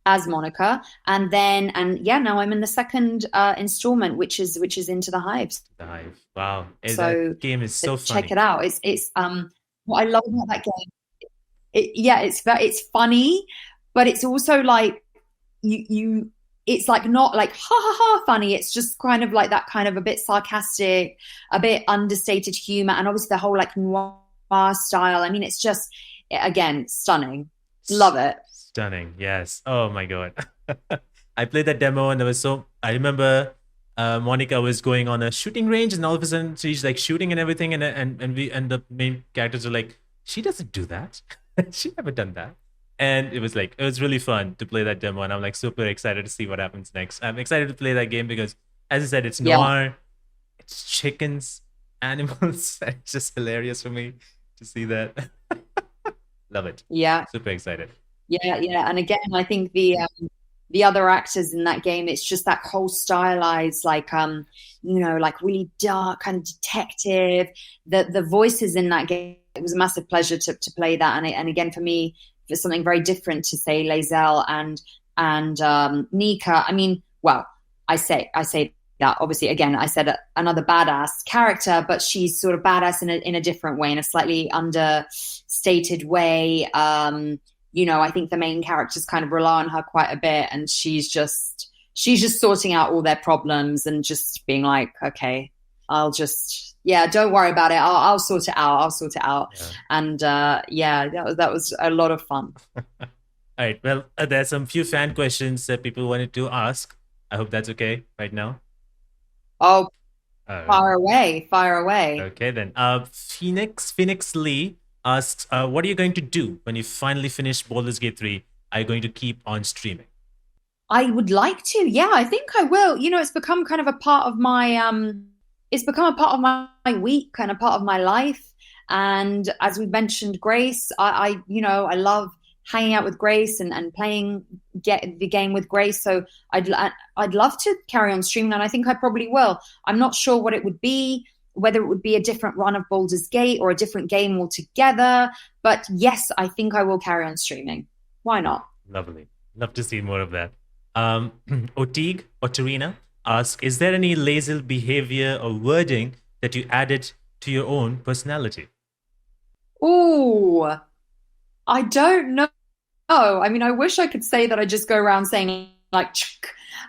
as Monica, and now I'm in the second installment, which is Into the Hives. The Hive. Wow. So That game is so funny. check it out. It's what I love about that game. It's funny, but it's also like you it's like not like ha ha ha funny. It's just kind of like that kind of a bit sarcastic, a bit understated humor, and obviously the whole like noir style. I mean, it's just again stunning. Love it. Stunning. Yes. Oh my god. I played that demo and I remember Monica was going on a shooting range and all of a sudden she's like shooting and everything and the main characters are like, she doesn't do that. She never done that. And it was really fun to play that demo, and I'm like super excited to see what happens next. I'm excited to play that game because, as I said, it's noir, it's chickens, animals. It's just hilarious for me to see that. Love it. Yeah. Super excited. Yeah. And again, I think the other actors in that game, it's just that whole stylized, like like really dark kind of detective. The voices in that game, it was a massive pleasure to play that. And again, for me, it's something very different to say Lae'zel and Nika. I mean, well, I say that obviously again, I said another badass character, but she's sort of badass in a different way, in a slightly understated way. I think the main characters kind of rely on her quite a bit, and she's just sorting out all their problems and just being like, okay, I'll just don't worry about it. I'll sort it out. Yeah. And that was a lot of fun. All right. Well, there's some few fan questions that people wanted to ask. I hope that's okay right now. Oh, fire away. Okay, then. Phoenix Lee asks, what are you going to do when you finally finish Baldur's Gate 3? Are you going to keep on streaming? I would like to. Yeah, I think I will. It's become kind of a part of my it's become a part of my week and a part of my life. And as we mentioned, Grace, I love hanging out with Grace and playing the game with Grace. So I'd love to carry on streaming, and I think I probably will. I'm not sure what it would be, whether it would be a different run of Baldur's Gate or a different game altogether. But yes, I think I will carry on streaming. Why not? Lovely. Love to see more of that. Otirina asks, is there any Lae'zel behavior or wording that you added to your own personality? Oh, I don't know. I mean, I wish I could say that I just go around saying like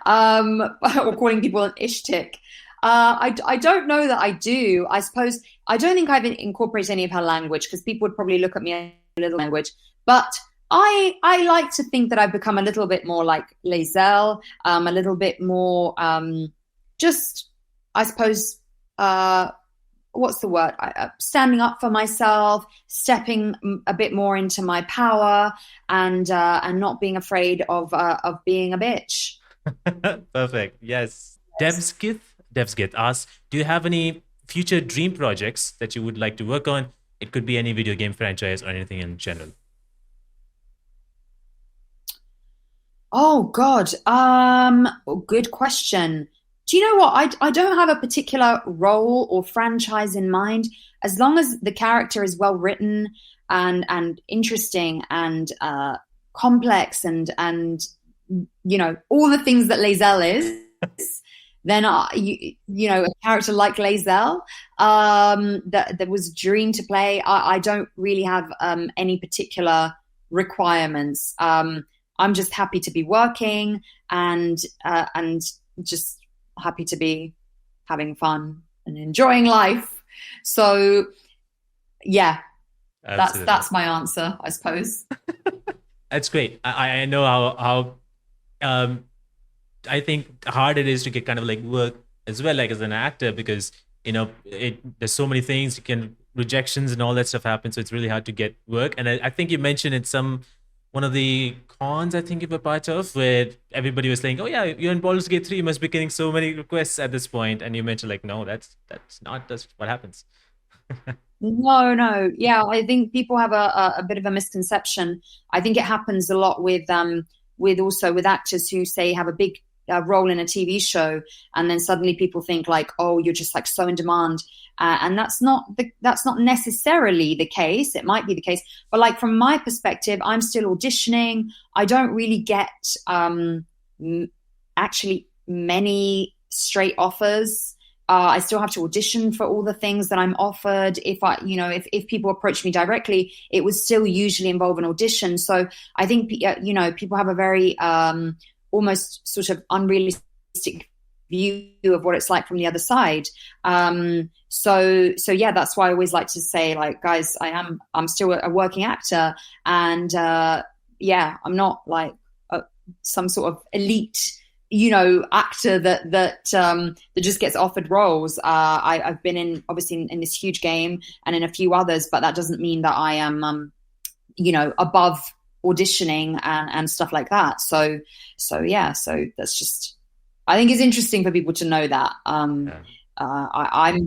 or calling people an ishtik. I don't know that I do. I suppose I don't think I've incorporated any of her language, because people would probably look at me as a little language. But I like to think that I've become a little bit more like Lae'zel, a little bit more just, I suppose, what's the word? Standing up for myself, stepping a bit more into my power, and not being afraid of being a bitch. Perfect. Yes. Dev's Gith asks, do you have any future dream projects that you would like to work on? It could be any video game franchise or anything in general. Oh God. Good question. Do you know what? I don't have a particular role or franchise in mind. As long as the character is well written and interesting and complex and all the things that Lae'zel is, then a character like Lae'zel that was a dream to play. I don't really have any particular requirements. I'm just happy to be working and just happy to be having fun and enjoying life. So yeah, that's my answer, I suppose. That's great. I know how I think hard it is to get kind of like work as well, like as an actor, because there's so many things, rejections and all that stuff happen, so it's really hard to get work. And I think you mentioned in one of the cons I think you were part of, where everybody was saying, oh yeah, you're in Baldur's Gate 3, you must be getting so many requests at this point, and you mentioned like, no, that's what happens. No. Yeah, I think people have a bit of a misconception. I think it happens a lot with with actors who say have a big role in a TV show, and then suddenly people think like, oh, you're just like so in demand, and that's not necessarily the case. It might be the case, but like from my perspective, I'm still auditioning. I don't really get actually many straight offers. I still have to audition for all the things that I'm offered. If people approach me directly, it would still usually involve an audition. So I think, people have a very almost sort of unrealistic view of what it's like from the other side. So yeah, that's why I always like to say, like, guys, I'm still a working actor, and I'm not like some sort of elite actor that just gets offered roles. I've been in this huge game and in a few others, but that doesn't mean that I am above auditioning and stuff like that. So that's just, I think it's interesting for people to know that. I'm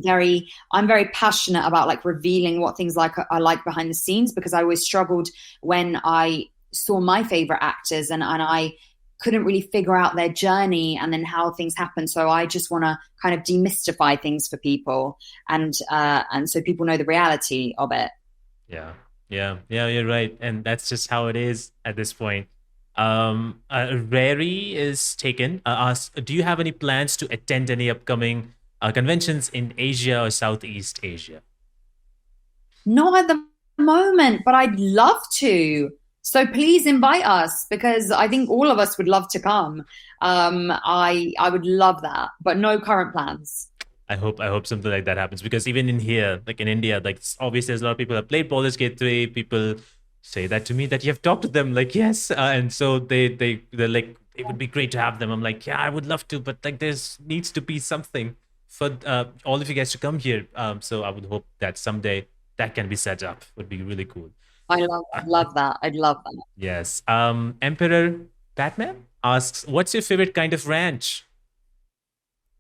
very passionate about like revealing what things like I like behind the scenes, because I always struggled when I saw my favorite actors and I couldn't really figure out their journey and then how things happen. So I just want to kind of demystify things for people, and so people know the reality of it. Yeah, you're right, and that's just how it is at this point. Rary is taken. Asked, do you have any plans to attend any upcoming conventions in Asia or Southeast Asia? Not at the moment, but I'd love to. So please invite us, because I think all of us would love to come. I would love that, but no current plans. I hope something like that happens, because even in here, like in India, like obviously there's a lot of people that played Baldur's Gate 3. People say that to me, that you have talked to them, like, yes, and so they're like, it would be great to have them. I'm like, yeah, I would love to, but like there's needs to be something for all of you guys to come here. So I would hope that someday that can be set up. Would be really cool. I'd love that. I'd love that. Yes. Emperor Batman asks, what's your favorite kind of ranch?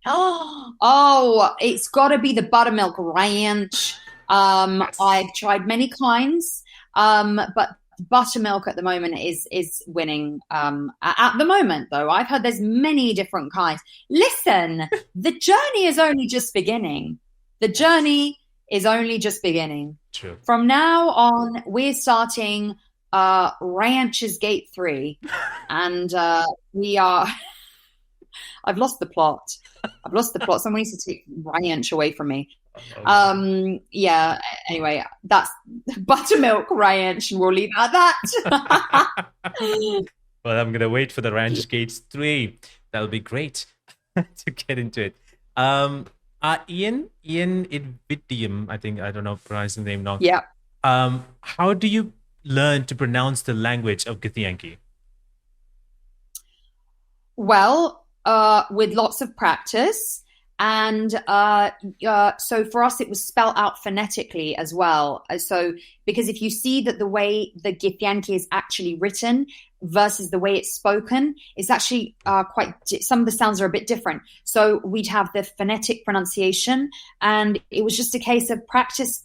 Oh, it's got to be the buttermilk ranch. Yes. I've tried many kinds, but buttermilk at the moment is winning. At the moment, though, I've heard there's many different kinds. Listen, the journey is only just beginning. The journey is only just beginning. True. From now on, we're starting Raynch's Gate 3, and we are. I've lost the plot. Someone needs to take Raynch away from me. Yeah. Anyway, that's buttermilk Raynch, and we'll leave it at that. Well, I'm gonna wait for the Raynch Gates 3. That'll be great to get into it. Ian Idvidium, I think, I don't know, pronounce the name now. Yeah. How do you learn to pronounce the language of Githyanki? Well, with lots of practice. And so for us, it was spelled out phonetically as well. So because if you see that the way the Githyanki is actually written versus the way it's spoken, it's actually some of the sounds are a bit different. So we'd have the phonetic pronunciation, and it was just a case of practice.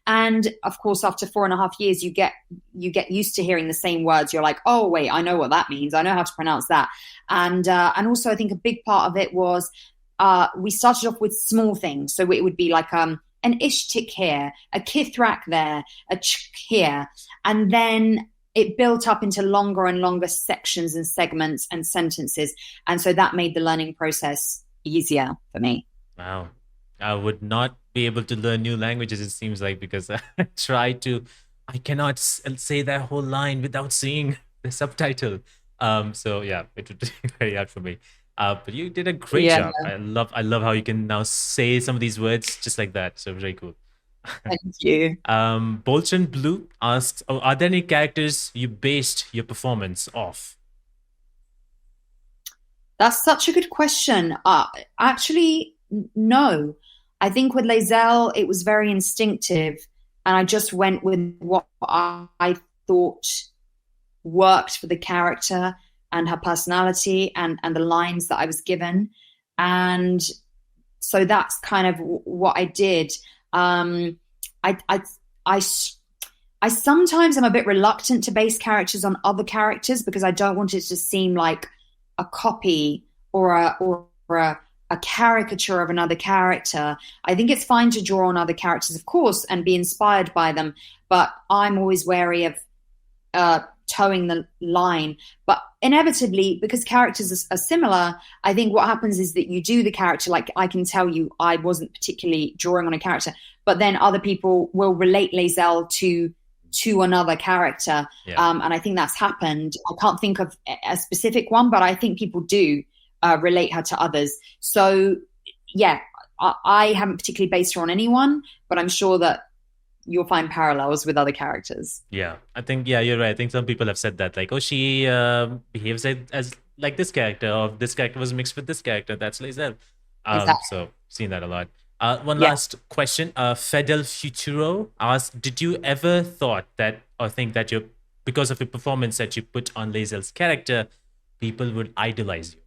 And of course, after 4.5 years, you get used to hearing the same words. You're like, oh wait, I know what that means. I know how to pronounce that. And also, I think a big part of it was we started off with small things. So it would be like an ishtik here, a kithrak there, a ch here. And then it built up into longer and longer sections and segments and sentences. And so that made the learning process easier for me. Wow. I would not be able to learn new languages, it seems like, because I cannot say that whole line without seeing the subtitle. So yeah, it would be very hard for me. But you did a great job. I love how you can now say some of these words just like that. So very cool. Thank you. Bolton Blue asks, are there any characters you based your performance off? That's such a good question. Actually, no. I think with Lae'zel, it was very instinctive, and I just went with what I thought worked for the character and her personality and the lines that I was given. And so that's kind of what I did. I I sometimes am a bit reluctant to base characters on other characters because I don't want it to seem like a copy or a caricature of another character. I think it's fine to draw on other characters, of course, and be inspired by them, but I'm always wary of towing the line. But inevitably, because characters are similar, I think what happens is that you do the character, like I can tell you I wasn't particularly drawing on a character, but then other people will relate Lae'zel to another character. And I think that's happened. I can't think of a specific one, but I think people do relate her to others. So yeah, I haven't particularly based her on anyone, but I'm sure that you'll find parallels with other characters. Yeah, I think, yeah, you're right. I think some people have said that, like, oh, she behaves as like this character, or this character was mixed with this character. That's Lae'zel. Exactly. So seen that a lot. One last question. Fedel Futuro asked, did you ever thought that, or think that because of your performance that you put on Lae'zel's character, people would idolize you?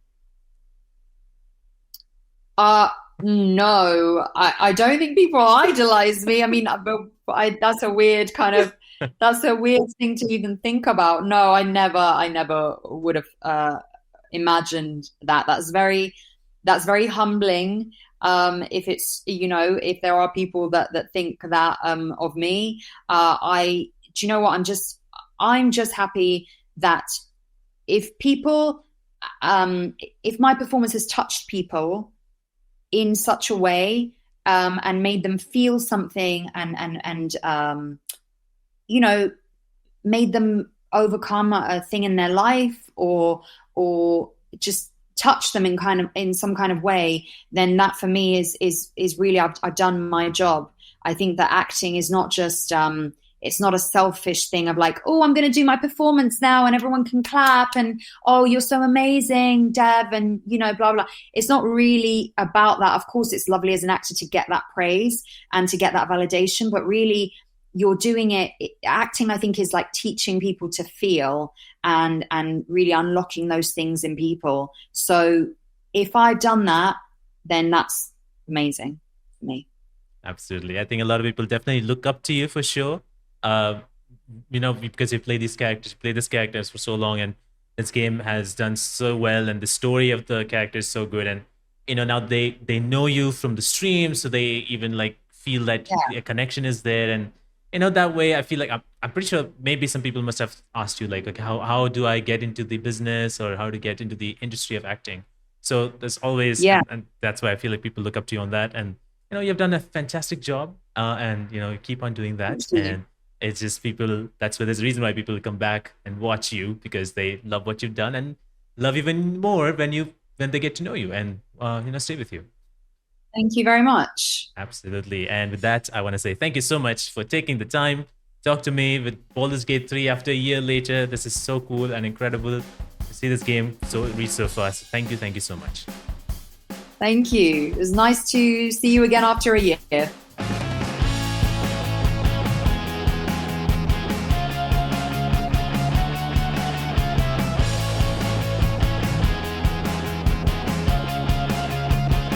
No, I don't think people idolize me. I mean, that's a weird thing to even think about. No, I never would have imagined that. That's very humbling. If it's, if there are people that think that of me, do you know what? I'm just happy that if people, if my performance has touched people in such a way, and made them feel something, and made them overcome a thing in their life, or just touch them in some kind of way, then that for me is really I've done my job. I think that acting is not just it's not a selfish thing of like, oh, I'm going to do my performance now and everyone can clap and, oh, you're so amazing, Dev, and, blah, blah. It's not really about that. Of course, it's lovely as an actor to get that praise and to get that validation, but really you're doing it. Acting, I think, is like teaching people to feel and really unlocking those things in people. So if I've done that, then that's amazing for me. Absolutely. I think a lot of people definitely look up to you for sure. Because you play this characters for so long, and this game has done so well, and the story of the character is so good, and now they know you from the stream, so they even like feel that a connection is there, and that way I feel like I'm pretty sure maybe some people must have asked you like, okay, how do I get into the business, or how to get into the industry of acting? So there's always and that's why I feel like people look up to you on that, and you've done a fantastic job, and you keep on doing that. And it's just people, that's why there's a reason why people come back and watch you, because they love what you've done and love even more when they get to know you and stay with you. Thank you very much. Absolutely. And with that, I want to say thank you so much for taking the time to talk to me with Baldur's Gate 3 after a year later. This is so cool and incredible to see this game reach so fast. Thank you so much. Thank you. It was nice to see you again after a year.